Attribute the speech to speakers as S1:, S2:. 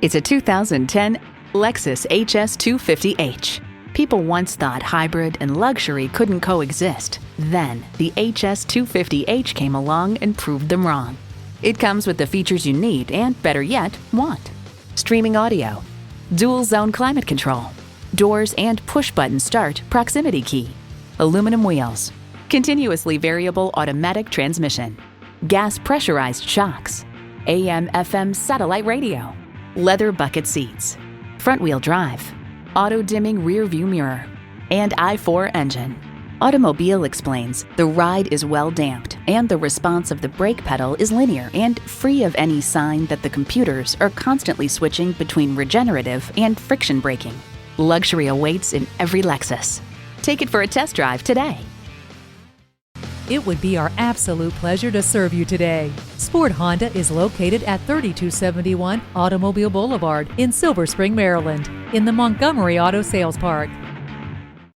S1: It's a 2010 Lexus HS250H. People once thought hybrid and luxury couldn't coexist. Then, the HS250H came along and proved them wrong. It comes with the features you need and, better yet, want. Streaming audio, dual zone climate control, doors and push-button start proximity key, aluminum wheels, continuously variable automatic transmission, gas pressurized shocks, AM/FM satellite radio, leather bucket seats, front-wheel drive, auto-dimming rear-view mirror, and I-4 engine. Automobile explains the ride is well damped and the response of the brake pedal is linear and free of any sign that the computers are constantly switching between regenerative and friction braking. Luxury awaits in every Lexus. Take it for a test drive today.
S2: It would be our absolute pleasure to serve you today. Sport Honda is located at 3271 Automobile Boulevard in Silver Spring, Maryland, in the Montgomery Auto Sales Park.